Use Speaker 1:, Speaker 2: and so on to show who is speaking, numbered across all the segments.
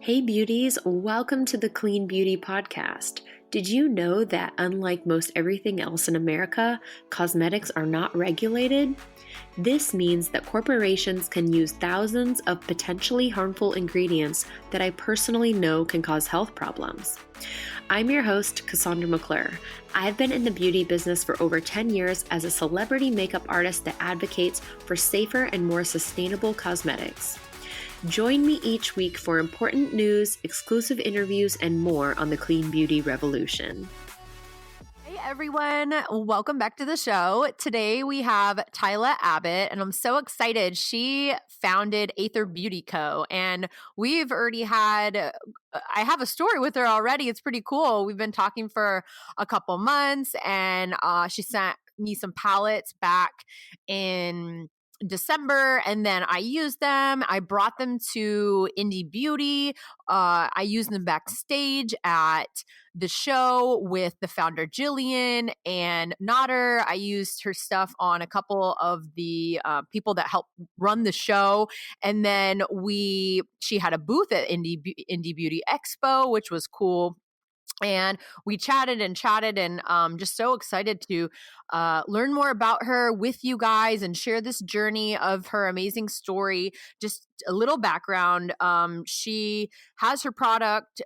Speaker 1: Hey beauties, welcome to the Clean Beauty Podcast. Did you know that unlike most everything else in America, cosmetics are not regulated? This means that corporations can use thousands of potentially harmful ingredients that I personally know can cause health problems. I'm your host, Cassandra McClure. I've been in the beauty business for over 10 years as a celebrity makeup artist that advocates for safer and more sustainable cosmetics. Join me each week for important news, exclusive interviews, and more on the Clean Beauty Revolution.
Speaker 2: Hey everyone, welcome back to the show. Today we have Tiila Abbitt, and I'm so excited. She founded Aether Beauty Co. And we've already I have a story with her already. It's pretty cool. We've been talking for a couple months, and she sent me some palettes back in December, and then I used them. I brought them to Indie Beauty. I used them backstage at the show with the founder Jillian and Nodder. I used her stuff on a couple of the people that help run the show, and then she had a booth at Indie Beauty Expo, which was cool. And we chatted and just so excited to learn more about her with you guys and share this journey of her amazing story. Just a little background. She has her product,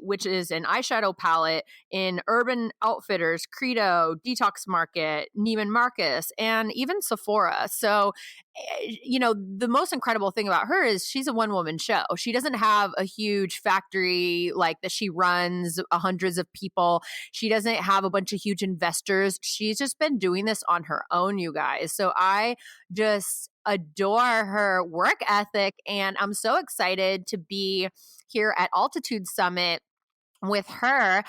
Speaker 2: which is an eyeshadow palette in Urban Outfitters, Credo, Detox Market, Neiman Marcus, and even Sephora. So, the most incredible thing about her is she's a one-woman show. She doesn't have a huge factory like that she runs hundreds of people. She doesn't have a bunch of huge investors. She's just been doing this on her own, you guys. So I just adore her work ethic, and I'm so excited to be here at Altitude Summit with her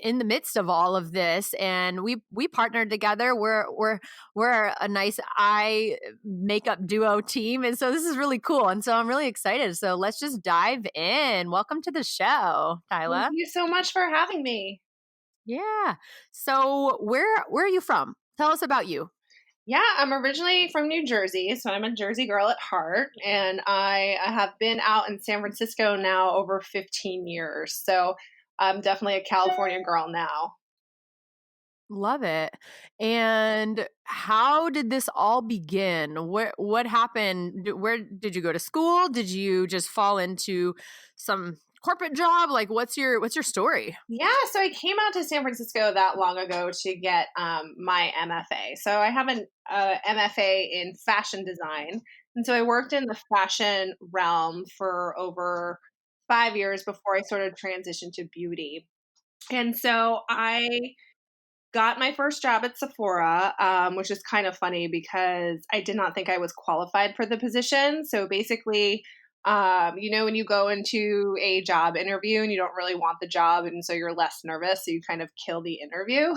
Speaker 2: in the midst of all of this. And we partnered together. We're a nice eye makeup duo team, and so this is really cool, and so I'm really excited. So let's just dive in. Welcome to the show, Tiila.
Speaker 3: Thank you so much for having me.
Speaker 2: Yeah. So where are you from? Tell us about you.
Speaker 3: Yeah, I'm originally from New Jersey, so I'm a Jersey girl at heart, and I have been out in San Francisco now over 15 years. So I'm definitely a California girl now.
Speaker 2: Love it. And how did this all begin? What happened? Where did you go to school? Did you just fall into some corporate job? Like what's your story?
Speaker 3: Yeah, so I came out to San Francisco that long ago to get my MFA. So I have an MFA in fashion design. And so I worked in the fashion realm for over 5 years before I sort of transitioned to beauty. And so I got my first job at Sephora, which is kind of funny because I did not think I was qualified for the position. So basically, when you go into a job interview and you don't really want the job, and so you're less nervous, so you kind of kill the interview.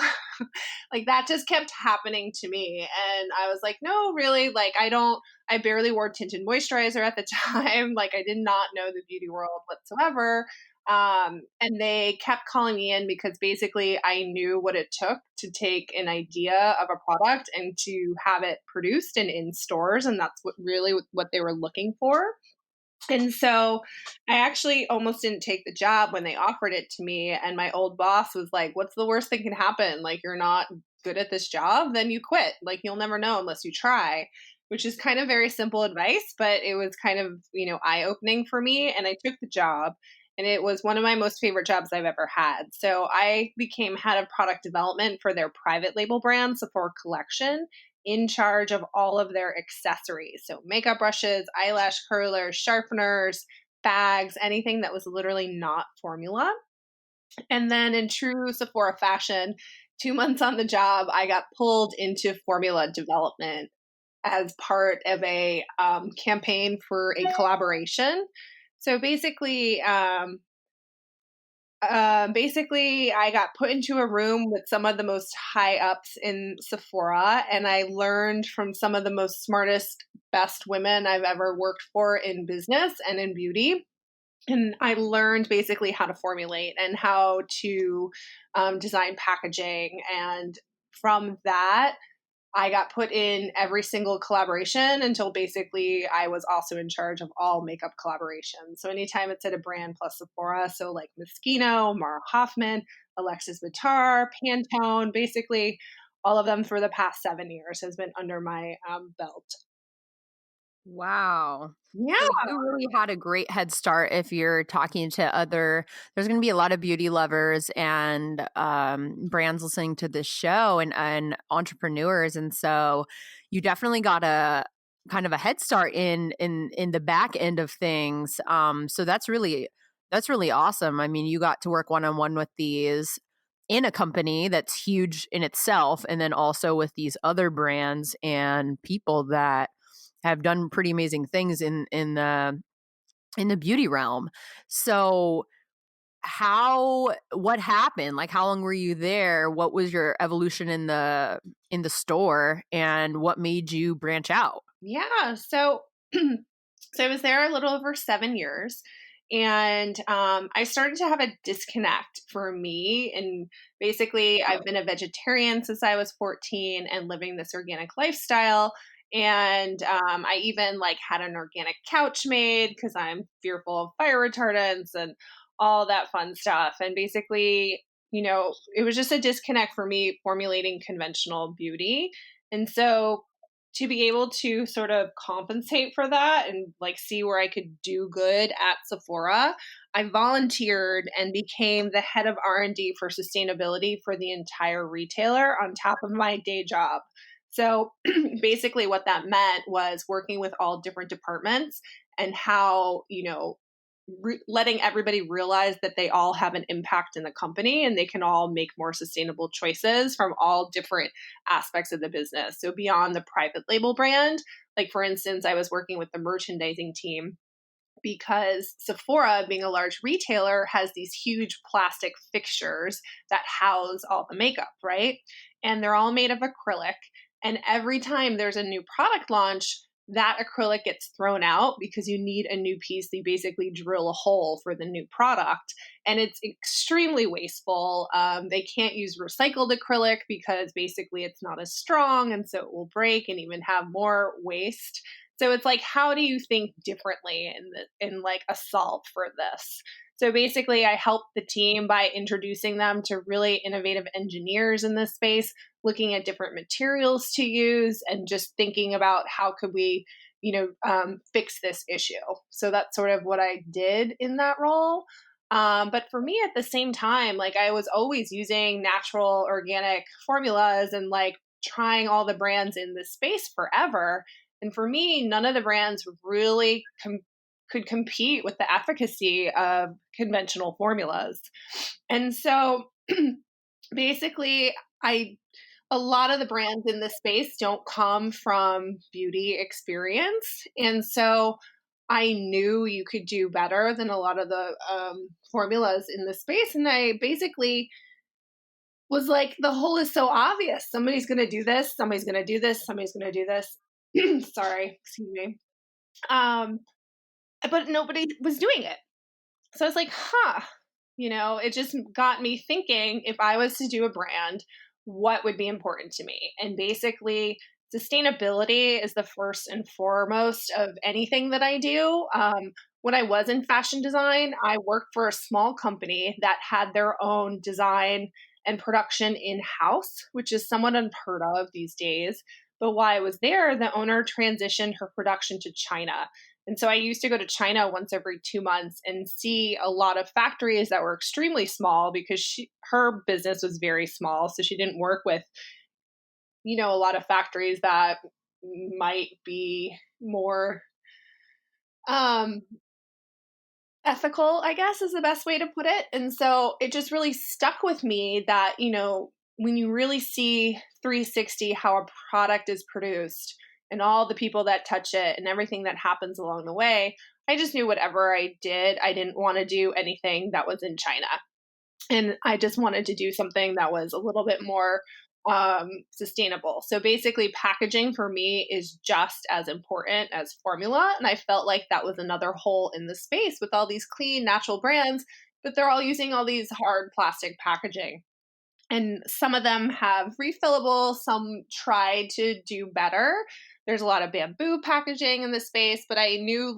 Speaker 3: Like that just kept happening to me. And I was like, no, really, like I barely wore tinted moisturizer at the time. Like I did not know the beauty world whatsoever. And they kept calling me in because basically I knew what it took to take an idea of a product and to have it produced and in stores. And that's what they were looking for. And so I actually almost didn't take the job when they offered it to me. And my old boss was like, what's the worst that can happen? Like, you're not good at this job, then you quit. Like, you'll never know unless you try, which is kind of very simple advice, but it was kind of, eye opening for me. And I took the job. And it was one of my most favorite jobs I've ever had. So I became head of product development for their private label brand, Sephora Collection, in charge of all of their accessories. So makeup brushes, eyelash curlers, sharpeners, bags, anything that was literally not formula. And then in true Sephora fashion, 2 months on the job, I got pulled into formula development as part of a campaign for a collaboration. So basically, I got put into a room with some of the most high ups in Sephora, and I learned from some of the most smartest, best women I've ever worked for in business and in beauty. And I learned basically how to formulate and how to design packaging. And from that, I got put in every single collaboration until basically I was also in charge of all makeup collaborations. So anytime it's at a brand plus Sephora, so like Moschino, Mara Hoffman, Alexis Vitar, Pantone, basically all of them for the past 7 years has been under my belt.
Speaker 2: Wow.
Speaker 3: Yeah.
Speaker 2: So you really had a great head start if you're talking to other there's going to be a lot of beauty lovers and brands listening to this show and entrepreneurs, and so you definitely got a kind of a head start in the back end of things. So that's really awesome. I mean, you got to work one on one with these in a company that's huge in itself, and then also with these other brands and people that have done pretty amazing things in the beauty realm. So what happened? Like how long were you there? What was your evolution in the store, and what made you branch out?
Speaker 3: Yeah. So, so I was there a little over 7 years. And I started to have a disconnect for me. And basically, I've been a vegetarian since I was 14 and living this organic lifestyle. And I even like had an organic couch made because I'm fearful of fire retardants and all that fun stuff. And basically, it was just a disconnect for me formulating conventional beauty. And so to be able to sort of compensate for that and like see where I could do good at Sephora, I volunteered and became the head of R&D for sustainability for the entire retailer on top of my day job. So basically what that meant was working with all different departments and how, letting everybody realize that they all have an impact in the company and they can all make more sustainable choices from all different aspects of the business. So beyond the private label brand, like for instance, I was working with the merchandising team because Sephora, being a large retailer, has these huge plastic fixtures that house all the makeup, right? And they're all made of acrylic. And every time there's a new product launch, that acrylic gets thrown out because you need a new piece. They basically drill a hole for the new product, and it's extremely wasteful. They can't use recycled acrylic because basically it's not as strong, and so it will break and even have more waste. So it's like, how do you think differently in like a solve for this? So basically, I helped the team by introducing them to really innovative engineers in this space, looking at different materials to use, and just thinking about how could we, fix this issue. So that's sort of what I did in that role. But for me, at the same time, like I was always using natural organic formulas and like trying all the brands in this space forever. And for me, none of the brands really could compete with the efficacy of conventional formulas. And so basically, I a lot of the brands in this space don't come from beauty experience. And so I knew you could do better than a lot of the formulas in the space. And I basically was like, the whole is so obvious. Somebody's going to do this. Somebody's going to do this. Somebody's going to do this. Sorry, excuse me. Um, but nobody was doing it. So I was like, it just got me thinking if I was to do a brand, what would be important to me? And basically, sustainability is the first and foremost of anything that I do. When I was in fashion design, I worked for a small company that had their own design and production in house, which is somewhat unheard of these days. But while I was there, the owner transitioned her production to China. And so I used to go to China once every 2 months and see a lot of factories that were extremely small because her business was very small. So she didn't work with, a lot of factories that might be more um, ethical, I guess is the best way to put it. And so it just really stuck with me that, when you really see 360 how a product is produced and all the people that touch it and everything that happens along the way, I just knew whatever I did, I didn't want to do anything that was in China. And I just wanted to do something that was a little bit more sustainable. So basically, packaging for me is just as important as formula. And I felt like that was another hole in the space with all these clean, natural brands, but they're all using all these hard plastic packaging. And some of them have refillable, some try to do better. There's a lot of bamboo packaging in the space, but I knew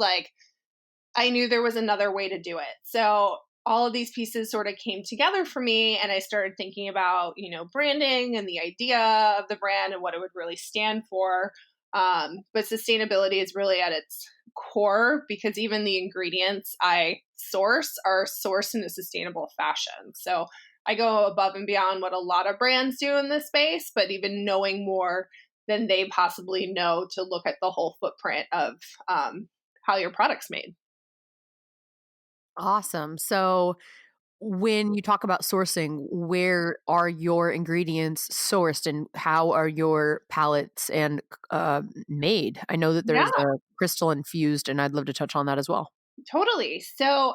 Speaker 3: there was another way to do it. So all of these pieces sort of came together for me, and I started thinking about, branding and the idea of the brand and what it would really stand for. But sustainability is really at its core, because even the ingredients I source are sourced in a sustainable fashion. So I go above and beyond what a lot of brands do in this space, but even knowing more than they possibly know to look at the whole footprint of how your product's made.
Speaker 2: Awesome. So when you talk about sourcing, where are your ingredients sourced and how are your palettes and made? I know that
Speaker 3: Yeah,
Speaker 2: there's a crystal infused, and I'd love to touch on that as well.
Speaker 3: totally. So,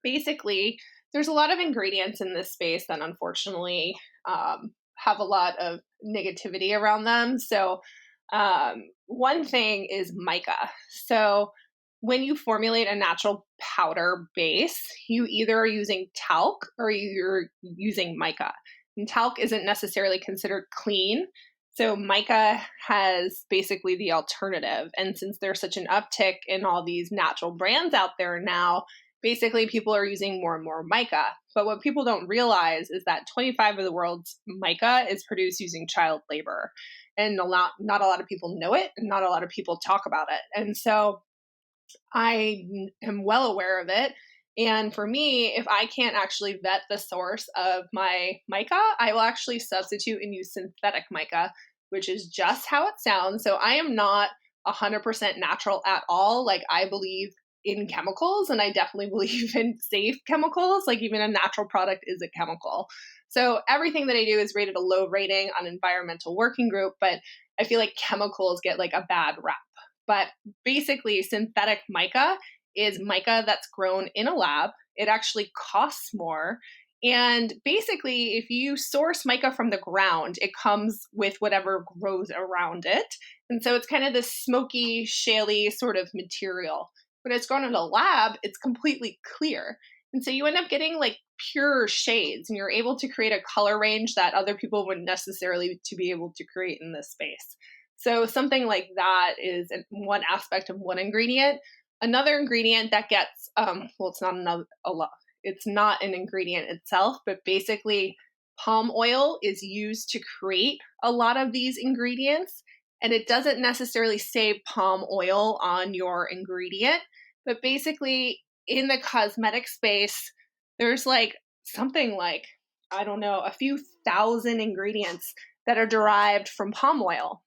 Speaker 3: basically, there's a lot of ingredients in this space that unfortunately have a lot of negativity around them. So, one thing is mica. So, when you formulate a natural powder base, you either are using talc or you're using mica. And talc isn't necessarily considered clean. So, mica has basically the alternative. And since there's such an uptick in all these natural brands out there now, basically people are using more and more mica. But what people don't realize is that 25 of the world's mica is produced using child labor. And not a lot of people know it, and not a lot of people talk about it. And so I am well aware of it. And for me, if I can't actually vet the source of my mica, I will actually substitute and use synthetic mica, which is just how it sounds. So I am not 100% natural at all. Like, I believe in chemicals, and I definitely believe in safe chemicals. Like, even a natural product is a chemical. So everything that I do is rated a low rating on environmental working group, but I feel like chemicals get like a bad rap. But basically, synthetic mica is mica that's grown in a lab. It actually costs more. And basically, if you source mica from the ground, it comes with whatever grows around it. And so it's kind of this smoky, shaly sort of material. When it's grown in a lab, it's completely clear. And so you end up getting like pure shades, and you're able to create a color range that other people wouldn't necessarily to be able to create in this space. So something like that is one aspect of one ingredient. Another ingredient that gets, well, it's not another, a lot. It's not an ingredient itself, but basically palm oil is used to create a lot of these ingredients. And it doesn't necessarily say palm oil on your ingredient, but basically in the cosmetic space, there's like something like, I don't know, a few thousand ingredients that are derived from palm oil.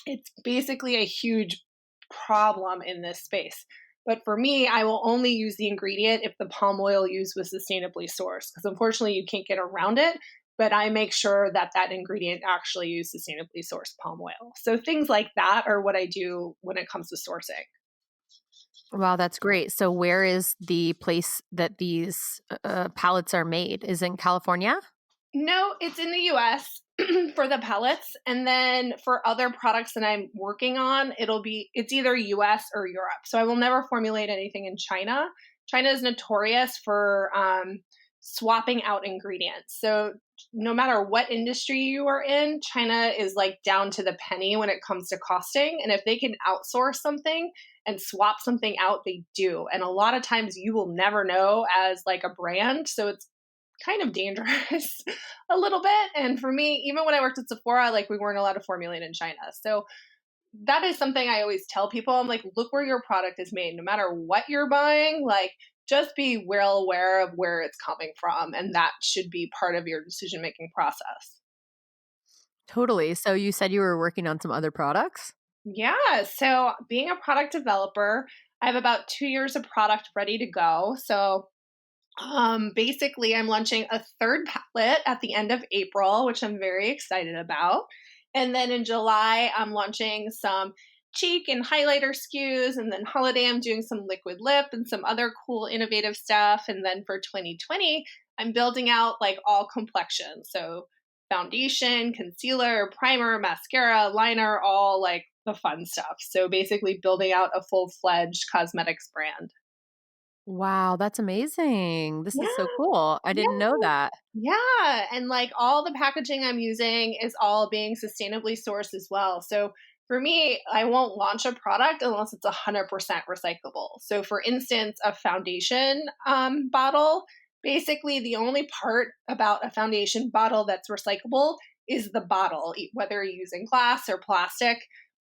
Speaker 3: It's basically a huge problem in this space. But for me, I will only use the ingredient if the palm oil used was sustainably sourced, because unfortunately you can't get around it. But I make sure that that ingredient actually used sustainably sourced palm oil. So things like that are what I do when it comes to sourcing.
Speaker 2: Wow, that's great. So, where is the place that these palettes are made? Is it in California?
Speaker 3: No, it's in the US for the pellets. And then for other products that I'm working on, it's either US or Europe. So I will never formulate anything in China. China is notorious for swapping out ingredients. So no matter what industry you are in, China is like down to the penny when it comes to costing. And if they can outsource something and swap something out, they do. And a lot of times you will never know as like a brand. So it's kind of dangerous a little bit. And for me, even when I worked at Sephora, like, we weren't allowed to formulate in China. So that is something I always tell people. I'm like, look where your product is made. No matter what you're buying, like, just be well aware of where it's coming from. And that should be part of your decision making process.
Speaker 2: Totally. So, you said you were working on some other products?
Speaker 3: Yeah. So being a product developer, I have about 2 years of product ready to go. So basically, I'm launching a third palette at the end of April, which I'm very excited about. And then in July, I'm launching some cheek and highlighter SKUs. And then holiday, I'm doing some liquid lip and some other cool, innovative stuff. And then for 2020, I'm building out like all complexions. So foundation, concealer, primer, mascara, liner, all like the fun stuff. So basically, building out a full fledged cosmetics brand.
Speaker 2: Wow, that's amazing. This
Speaker 3: Yeah,
Speaker 2: is so cool. I didn't know
Speaker 3: yeah.
Speaker 2: that.
Speaker 3: Yeah, and like all the packaging I'm using is all being sustainably sourced as well. So for me, I won't launch a product unless it's 100% recyclable. So for instance, a foundation bottle, basically the only part about a foundation bottle that's recyclable is the bottle, whether you're using glass or plastic,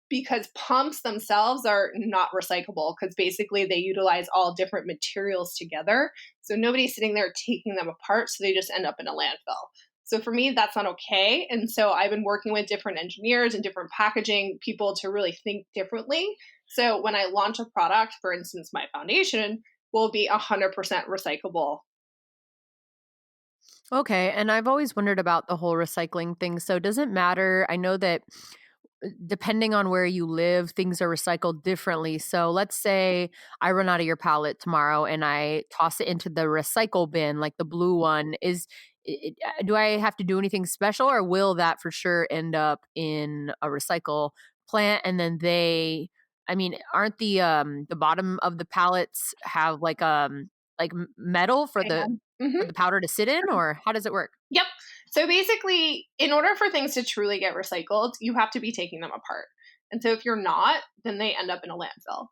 Speaker 3: because pumps themselves are not recyclable because basically they utilize all different materials together, so nobody's sitting there taking them apart, so they just end up in a landfill. So for me, that's not okay. And so I've been working with different engineers and different packaging people to really think differently. So when I launch a product, for instance, my foundation will be 100% recyclable.
Speaker 2: Okay, and I've always wondered about the whole recycling thing. So does it matter? I know that depending on where you live, things are recycled differently. So let's say I run out of your palette tomorrow and I toss it into the recycle bin, like the blue one. Do I have to do anything special, or will that for sure end up in a recycle plant? And then I mean, aren't the bottom of the pallets have like metal
Speaker 3: Hmm.
Speaker 2: for the powder to sit in, or how does it work?
Speaker 3: Yep. So basically, in order for things to truly get recycled, you have to be taking them apart. And so if you're not, then they end up in a landfill.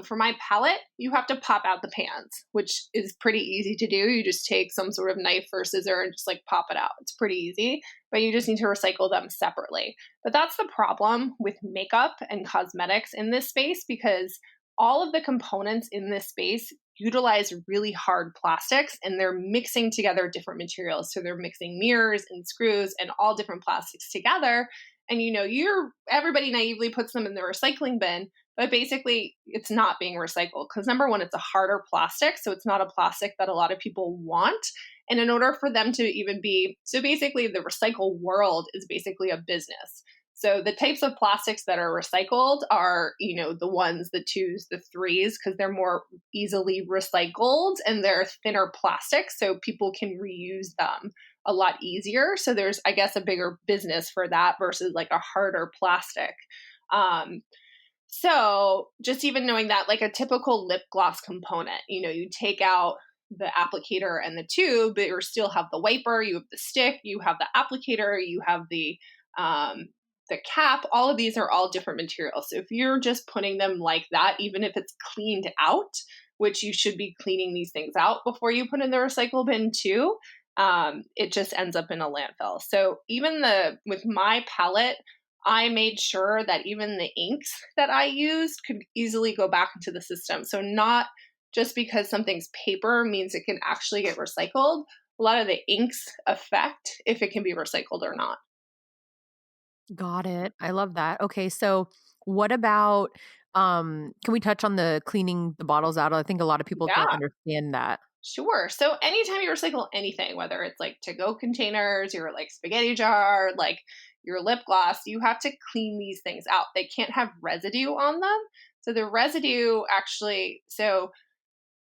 Speaker 3: For my palette, you have to pop out the pans, which is pretty easy to do. You just take some sort of knife or scissor and just like pop it out. It's pretty easy, but you just need to recycle them separately. But that's the problem with makeup and cosmetics in this space, because all of the components in this space utilize really hard plastics, and they're mixing together different materials. So they're mixing mirrors and screws and all different plastics together. And you're everybody naively puts them in the recycling bin, but basically it's not being recycled because number one, it's a harder plastic. So it's not a plastic that a lot of people want. And in order for them to even be, so basically the recycle world is basically a business. So the types of plastics that are recycled are, the ones, the twos, the threes, because they're more easily recycled and they're thinner plastics, so people can reuse them a lot easier. So there's, I guess, a bigger business for that versus like a harder plastic. Um, so just even knowing that, like a typical lip gloss component, you take out the applicator and the tube, but you still have the wiper, you have the stick, you have the applicator, you have the cap. All of these are all different materials. So if you're just putting them like that, even if it's cleaned out, which you should be cleaning these things out before you put in the recycle bin too, it just ends up in a landfill. So even with my palette, I made sure that even the inks that I used could easily go back into the system. So not just because something's paper means it can actually get recycled. A lot of the inks affect if it can be recycled or not.
Speaker 2: Got it. I love that. Okay, so what about can we touch on the cleaning the bottles out? I think a lot of people don't
Speaker 3: Yeah.
Speaker 2: understand that.
Speaker 3: Sure. So anytime you recycle anything, whether it's like to go containers, your like spaghetti jar, like your lip gloss, you have to clean these things out. They can't have residue on them. So the residue actually, so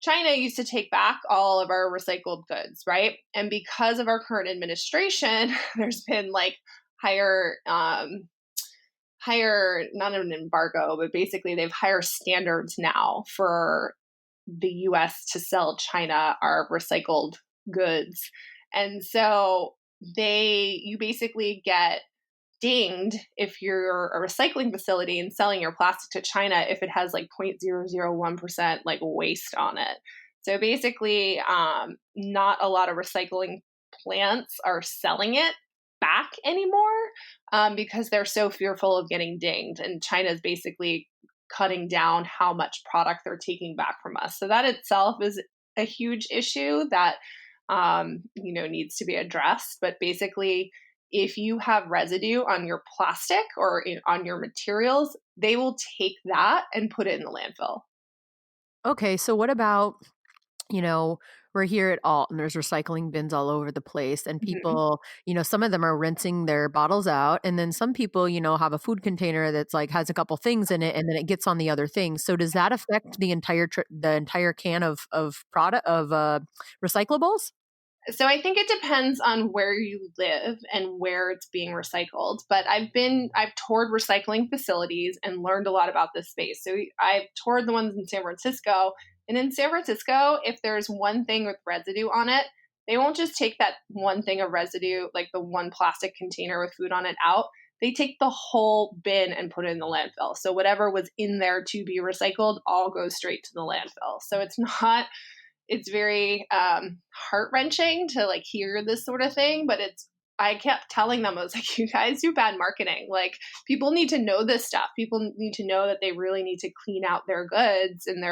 Speaker 3: China used to take back all of our recycled goods, right? And because of our current administration, there's been like higher higher, not an embargo, but basically they've higher standards now for the US to sell China our recycled goods. And so you basically get dinged if you're a recycling facility and selling your plastic to China if it has like 0.001% like waste on it. So basically, not a lot of recycling plants are selling it back anymore, because they're so fearful of getting dinged. And China is basically cutting down how much product they're taking back from us. So that itself is a huge issue that needs to be addressed. But basically, if you have residue on your plastic or on your materials, they will take that and put it in the landfill.
Speaker 2: Okay, so what about, you know, we're here at Alt and there's recycling bins all over the place, and
Speaker 3: Mhm.
Speaker 2: people, some of them are rinsing their bottles out, and then some people, have a food container that's like has a couple things in it and then it gets on the other things. So does that affect the entire can of product of recyclables?
Speaker 3: So I think it depends on where you live and where it's being recycled. But I've toured recycling facilities and learned a lot about this space. So I've toured the ones in San Francisco, And in San Francisco, if there's one thing with residue on it, they won't just take that one thing of residue, like the one plastic container with food on it, out. They take the whole bin and put it in the landfill. So whatever was in there to be recycled all goes straight to the landfill. So it's very heart wrenching to like hear this sort of thing, but I kept telling them, I was like, you guys do bad marketing. Like, people need to know this stuff. People need to know that they really need to clean out their goods and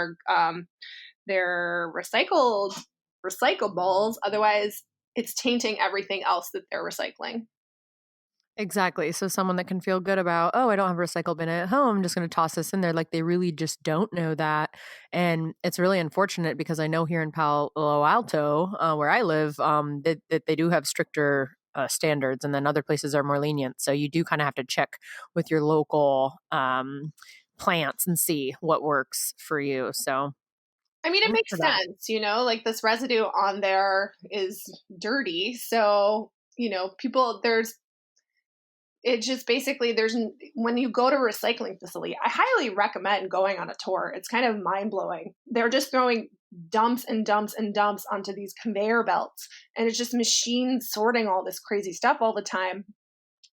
Speaker 3: their recyclables. Otherwise, it's tainting everything else that they're recycling.
Speaker 2: Exactly. So someone that can feel good about, oh, I don't have a recycle bin at home, I'm just going to toss this in there. Like they really just don't know that. And it's really unfortunate because I know here in Palo Alto, where I live, that they do have stricter standards, and then other places are more lenient. So you do kind of have to check with your local plants and see what works for you. So
Speaker 3: I mean, it
Speaker 2: thanks
Speaker 3: makes
Speaker 2: for that.
Speaker 3: sense, like this residue on there is dirty. So, people, it just basically when you go to a recycling facility, I highly recommend going on a tour. It's kind of mind blowing. They're just throwing dumps and dumps and dumps onto these conveyor belts, and it's just machines sorting all this crazy stuff all the time.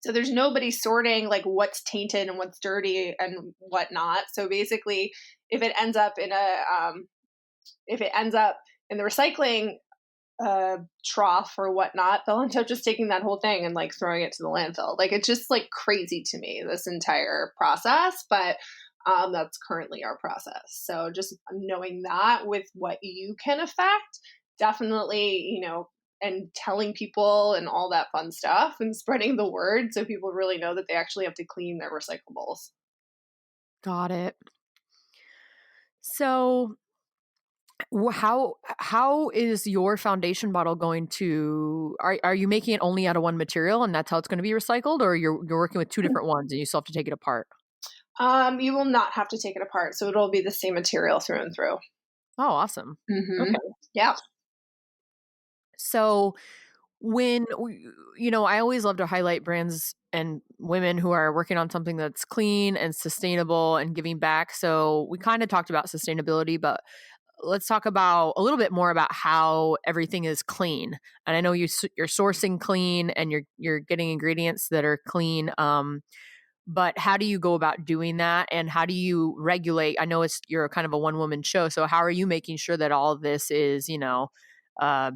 Speaker 3: So there's nobody sorting like what's tainted and what's dirty and whatnot. So basically, if it ends up in the recycling trough or whatnot, they'll end up just taking that whole thing and like throwing it to the landfill. Like, it's just like crazy to me, this entire process. But that's currently our process. So just knowing that with what you can affect, definitely, and telling people and all that fun stuff and spreading the word so people really know that they actually have to clean their recyclables.
Speaker 2: Got it. So how is your foundation bottle going to are you making it only out of one material and that's how it's going to be recycled, or you're working with two different ones and you still have to take it apart?
Speaker 3: You will not have to take it apart, so it'll be the same material through and through.
Speaker 2: Oh, awesome.
Speaker 3: Mm-hmm.
Speaker 2: Okay.
Speaker 3: Yeah.
Speaker 2: So when I always love to highlight brands and women who are working on something that's clean and sustainable and giving back. So we kind of talked about sustainability, but let's talk about a little bit more about how everything is clean. And I know you're sourcing clean and you're getting ingredients that are clean. But how do you go about doing that, and how do you regulate? I know you're kind of a one woman show, so how are you making sure that all of this uh,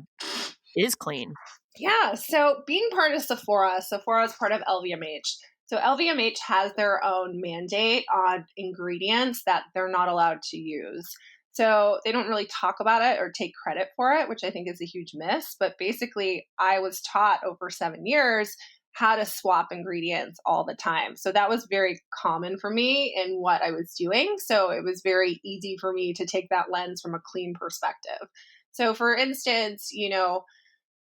Speaker 2: is clean?
Speaker 3: Yeah. So being part of Sephora is part of LVMH. So LVMH has their own mandate on ingredients that they're not allowed to use. So they don't really talk about it or take credit for it, which I think is a huge miss. But basically, I was taught over 7 years how to swap ingredients all the time. So that was very common for me in what I was doing. So it was very easy for me to take that lens from a clean perspective. So for instance,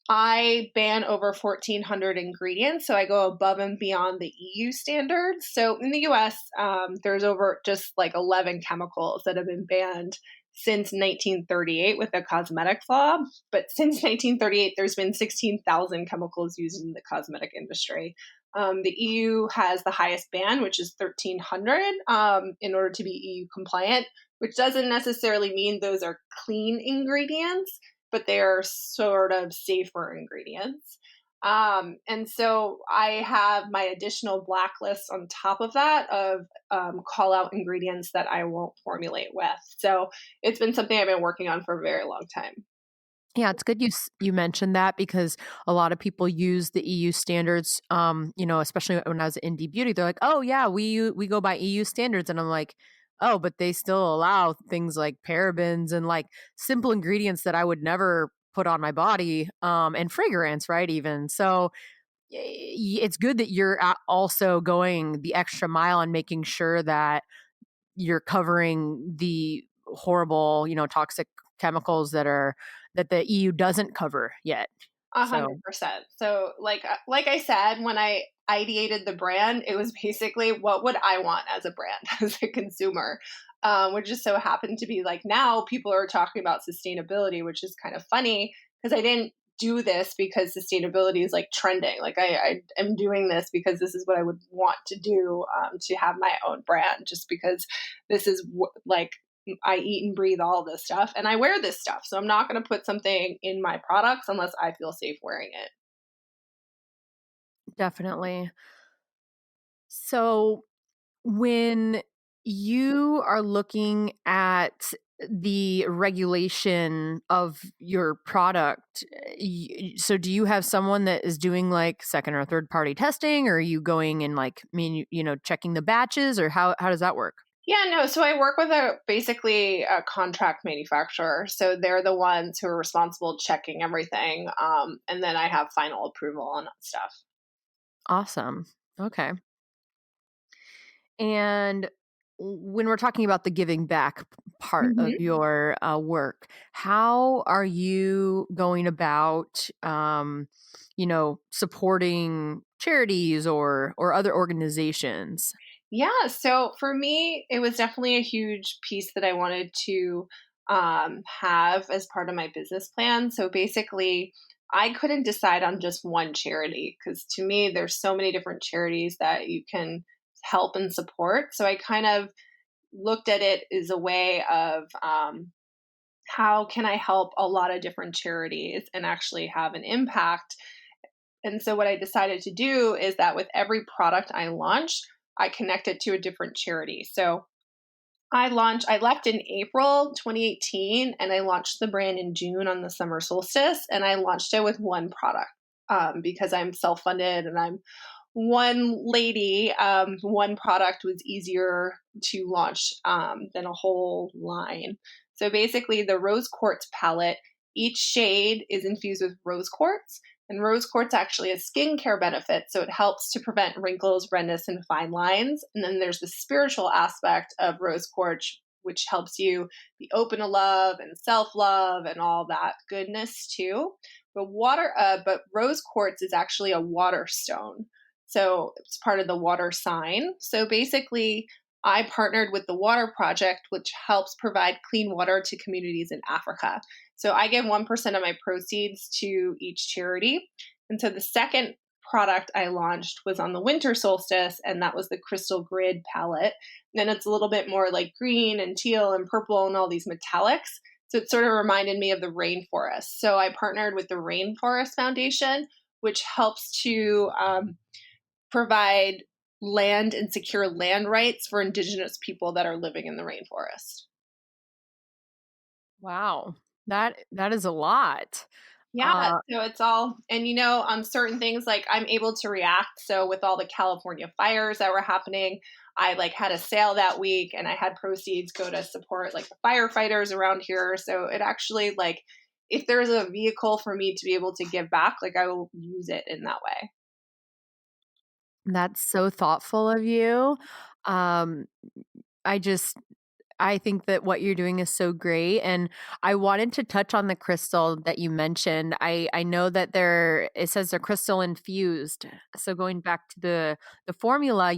Speaker 3: I ban over 1,400 ingredients, so I go above and beyond the EU standards. So in the US, there's over just like 11 chemicals that have been banned since 1938 with the cosmetics law. But since 1938, there's been 16,000 chemicals used in the cosmetic industry. The EU has the highest ban, which is 1,300, in order to be EU compliant, which doesn't necessarily mean those are clean ingredients, but they are sort of safer ingredients. And so I have my additional blacklist on top of that of call out ingredients that I won't formulate with. So it's been something I've been working on for a very long time.
Speaker 2: Yeah, it's good you mentioned that because a lot of people use the EU standards. Especially when I was at Indie Beauty, they're like, "Oh yeah, we go by EU standards," and I'm like, "Oh, but they still allow things like parabens and like simple ingredients that I would never put on my body, and fragrance, right? Even so, it's good that you're also going the extra mile and making sure that you're covering the horrible, toxic chemicals that the EU doesn't cover yet."
Speaker 3: A
Speaker 2: So,
Speaker 3: 100%. So like I said, when I ideated the brand, it was basically what would I want as a brand, as a consumer, which just so happened to be like now people are talking about sustainability, which is kind of funny because I didn't do this because sustainability is like trending. Like I am doing this because this is what I would want to do, to have my own brand, just because this is like I eat and breathe all this stuff and I wear this stuff. So I'm not going to put something in my products unless I feel safe wearing it.
Speaker 2: Definitely. So when you are looking at the regulation of your product, so do you have someone that is doing like second or third party testing, or are you going and like, checking the batches, or how does that work?
Speaker 3: Yeah, no. So I work with basically a contract manufacturer. So they're the ones who are responsible checking everything. And then I have final approval on that stuff.
Speaker 2: Awesome. Okay. And when we're talking about the giving back part of your work, how are you going about, supporting charities or other organizations?
Speaker 3: Yeah, so for me, it was definitely a huge piece that I wanted to have as part of my business plan. So basically, I couldn't decide on just one charity because to me, there's so many different charities that you can help and support. So I kind of looked at it as a way of how can I help a lot of different charities and actually have an impact. And so what I decided to do is that with every product I launch, I connect it to a different charity. So I left in April 2018 and I launched the brand in June on the summer solstice. And I launched it with one product because I'm self funded and I'm one lady. One product was easier to launch than a whole line. So basically, the rose quartz palette, each shade is infused with rose quartz. And rose quartz actually has skincare benefits, so it helps to prevent wrinkles, redness, and fine lines. And then there's the spiritual aspect of rose quartz, which helps you be open to love and self-love and all that goodness too. But rose quartz is actually a water stone, so it's part of the water sign. So basically, I partnered with the Water Project, which helps provide clean water to communities in Africa. So I give 1% of my proceeds to each charity. And so the second product I launched was on the winter solstice, and that was the Crystal Grid palette. And it's a little bit more like green and teal and purple and all these metallics. So it sort of reminded me of the rainforest. So I partnered with the Rainforest Foundation, which helps to provide land and secure land rights for indigenous people that are living in the rainforest.
Speaker 2: Wow, that is a lot.
Speaker 3: Yeah,
Speaker 2: Uh,
Speaker 3: so it's all, and on certain things, like I'm able to react. So with all the California fires that were happening, I like had a sale that week and I had proceeds go to support like the firefighters around here. So it actually like if there's a vehicle for me to be able to give back, like I will use it in that way.
Speaker 2: that's so thoughtful of you. Um, I just I think that what you're doing is so great. And I wanted to touch on the crystal that you mentioned. I know that it says they're crystal infused. So going back to the formula,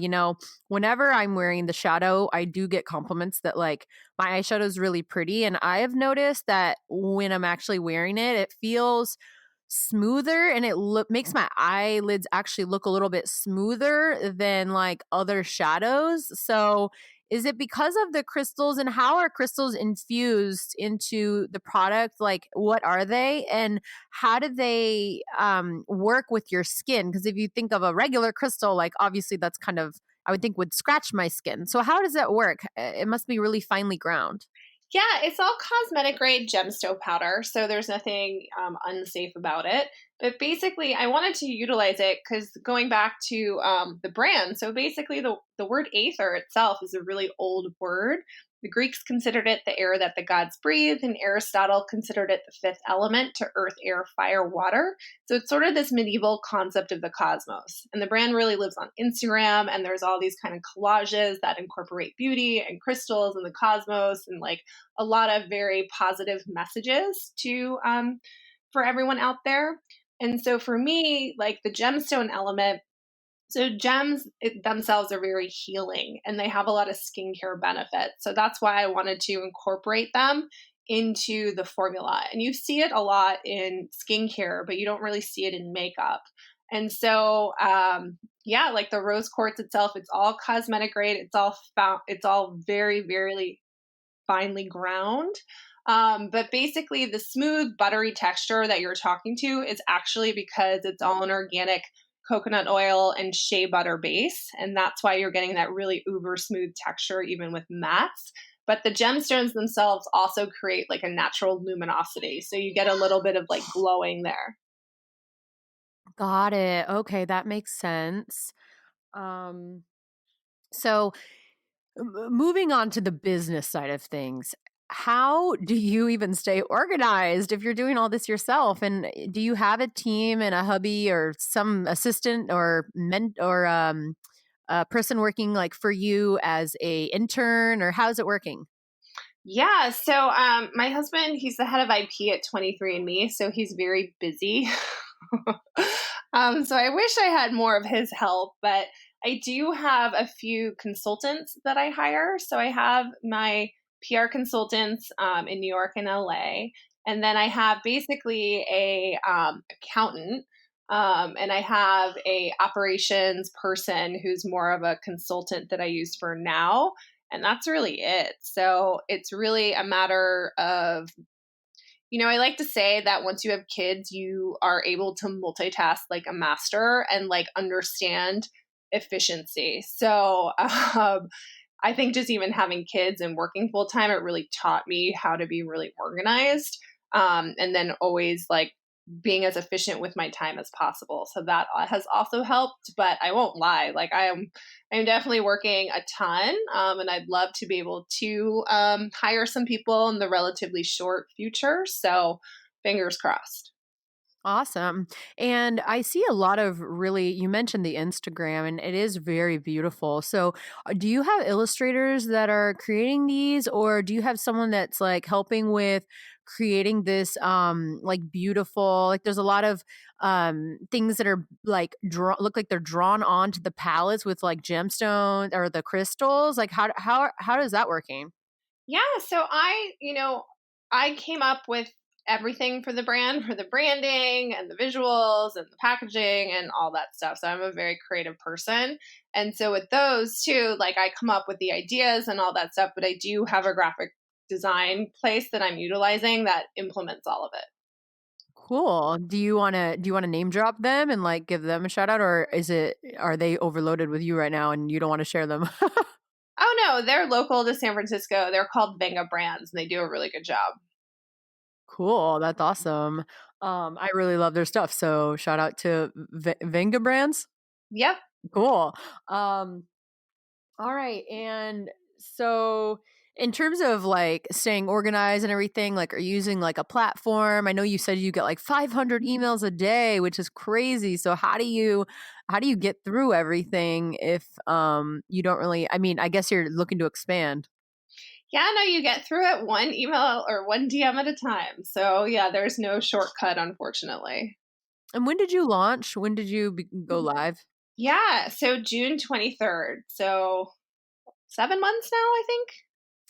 Speaker 2: whenever I'm wearing the shadow, I do get compliments that like my eyeshadow is really pretty. And I have noticed that when I'm actually wearing it, it feels smoother and makes my eyelids actually look a little bit smoother than like other shadows. So is it because of the crystals, and how are crystals infused into the product? Like, what are they, and how do they work with your skin? Because if you think of a regular crystal, like obviously that's kind of, I would think, would scratch my skin. So how does that work? It must be really finely ground.
Speaker 3: Yeah, it's all cosmetic grade gemstone powder, so there's nothing unsafe about it. But basically, I wanted to utilize it because going back to the brand, so basically the word aether itself is a really old word. The Greeks considered it the air that the gods breathed, and Aristotle considered it the fifth element to earth, air, fire, water. So it's sort of this medieval concept of the cosmos. And the brand really lives on Instagram, and there's all these kind of collages that incorporate beauty and crystals and the cosmos and like a lot of very positive messages to for everyone out there. And so for me, like the gemstone element, so themselves are very healing and they have a lot of skincare benefits. So that's why I wanted to incorporate them into the formula. And you see it a lot in skincare, but you don't really see it in makeup. And so, yeah, like the rose quartz itself, it's all cosmetic grade. It's all very, very finely ground. But basically, the smooth, buttery texture that you're talking to is actually because it's all an organic coconut oil and shea butter base. And that's why you're getting that really uber smooth texture, even with mattes. But the gemstones themselves also create like a natural luminosity. So you get a little bit of like glowing there.
Speaker 2: Got it. Okay, that makes sense. Um, so moving on to the business side of things, how do you even stay organized if you're doing all this yourself? And do you have a team and a hubby or some assistant or a person working like for you as a intern, or how's it working?
Speaker 3: Yeah, so my husband, he's the head of IP at 23andMe, so he's very busy. So I wish I had more of his help, but I do have a few consultants that I hire. So I have my PR consultants in New York and LA, and then I have basically a accountant, and I have a operations person who's more of a consultant that I use for now, and that's really it. So it's really a matter of, I like to say that once you have kids, you are able to multitask like a master and like understand efficiency. So I think just even having kids and working full time, it really taught me how to be really organized, and then always like being as efficient with my time as possible. So that has also helped. But I won't lie, like I'm definitely working a ton, and I'd love to be able to hire some people in the relatively short future. So fingers crossed.
Speaker 2: Awesome. And I see a lot of really, you mentioned the Instagram, and it is very beautiful. So, do you have illustrators that are creating these, or do you have someone that's like helping with creating this like beautiful, like there's a lot of things that are like look like they're drawn onto the palettes with like gemstones or the crystals. Like how does that working?
Speaker 3: Yeah, so I came up with everything for the brand, for the branding and the visuals and the packaging and all that stuff. So I'm a very creative person. And so with those too, like I come up with the ideas and all that stuff, but I do have a graphic design place that I'm utilizing that implements all of it.
Speaker 2: Cool. Do you wanna name drop them and, like, give them a shout out, or are they overloaded with you right now and you don't wanna share them?
Speaker 3: Oh no, they're local to San Francisco. They're called Venga Brands and they do a really good job.
Speaker 2: Cool, that's awesome. I really love their stuff, so shout out to Venga Brands?
Speaker 3: Yep.
Speaker 2: Cool. Um All right. And so, in terms of like staying organized and everything, like, are you using like a platform? I know you said you get like 500 emails a day, which is crazy. So how do you get through everything if you don't really, I mean, I guess you're looking to expand.
Speaker 3: Yeah, no, you get through it one email or one DM at a time. So, yeah, there's no shortcut, unfortunately.
Speaker 2: And when did you launch? When did you go live?
Speaker 3: Yeah, so June 23rd. So 7 months now, I think.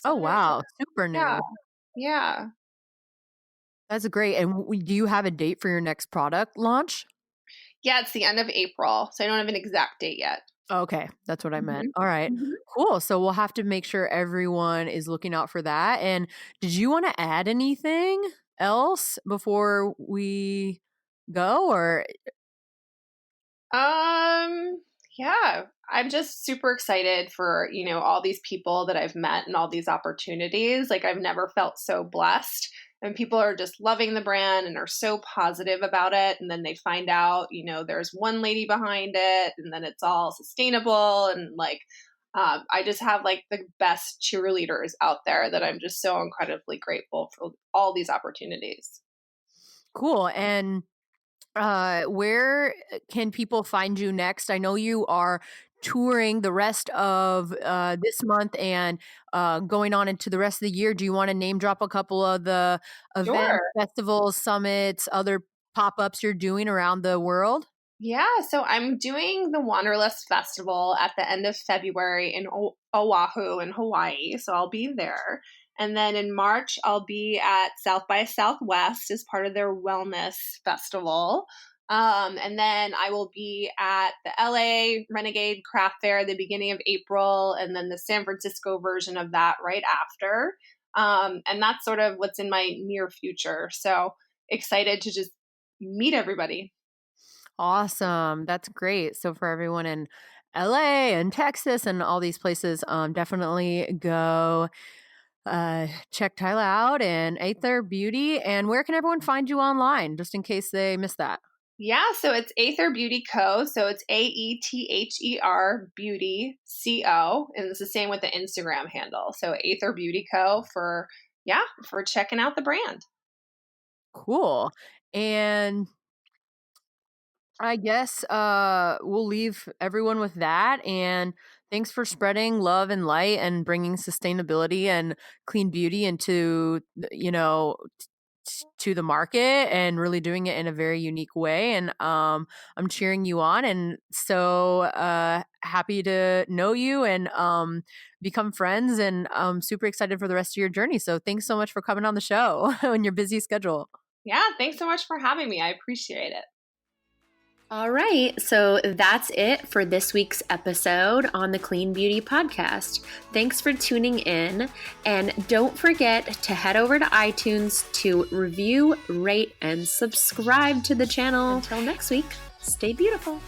Speaker 2: Oh,
Speaker 3: 7 or
Speaker 2: wow. Super
Speaker 3: yeah,
Speaker 2: new.
Speaker 3: yeah.
Speaker 2: That's great. And do you have a date for your next product launch?
Speaker 3: Yeah, it's the end of April, so I don't have an exact date yet.
Speaker 2: Okay, that's what I meant.
Speaker 3: Mhm.
Speaker 2: All right.
Speaker 3: Mhm.
Speaker 2: Cool. So we'll have to make sure everyone is looking out for that. And did you want to add anything else before we go, or
Speaker 3: Um, yeah, I'm just super excited for, all these people that I've met and all these opportunities. Like I've never felt so blessed. And people are just loving the brand and are so positive about it. And then they find out, there's one lady behind it and then it's all sustainable. And like, I just have like the best cheerleaders out there that I'm just so incredibly grateful for all these opportunities.
Speaker 2: cool. And where can people find you next? I know you are touring the rest of this month and going on into the rest of the year. Do you want to name drop a couple of the events,
Speaker 3: Sure.
Speaker 2: festivals, summits, other pop-ups you're doing around the world?
Speaker 3: Yeah, so I'm doing the Wanderlust Festival at the end of February in Oahu in Hawaii. So I'll be there. And then in March, I'll be at South by Southwest as part of their wellness festival. And then I will be at the LA Renegade Craft Fair at the beginning of April, and then the San Francisco version of that right after. And that's sort of what's in my near future. So excited to just meet everybody.
Speaker 2: Awesome. That's great. So for everyone in LA and Texas and all these places, definitely go check Tyla out and Aether Beauty. And where can everyone find you online, just in case they missed that?
Speaker 3: Yeah, so it's Aether Beauty Co. So it's Aether Beauty Co. And it's the same with the Instagram handle. So Aether Beauty Co. for checking out the brand.
Speaker 2: Cool. And I guess we'll leave everyone with that. And thanks for spreading love and light and bringing sustainability and clean beauty into, to the market and really doing it in a very unique way. And I'm cheering you on. And so happy to know you and become friends. And I'm super excited for the rest of your journey. So thanks so much for coming on the show on your busy schedule.
Speaker 3: Yeah, thanks so much for having me. I appreciate it.
Speaker 1: All right, so that's it for this week's episode on the Clean Beauty Podcast. Thanks for tuning in, and don't forget to head over to iTunes to review, rate, and subscribe to the channel. Until next week, stay beautiful.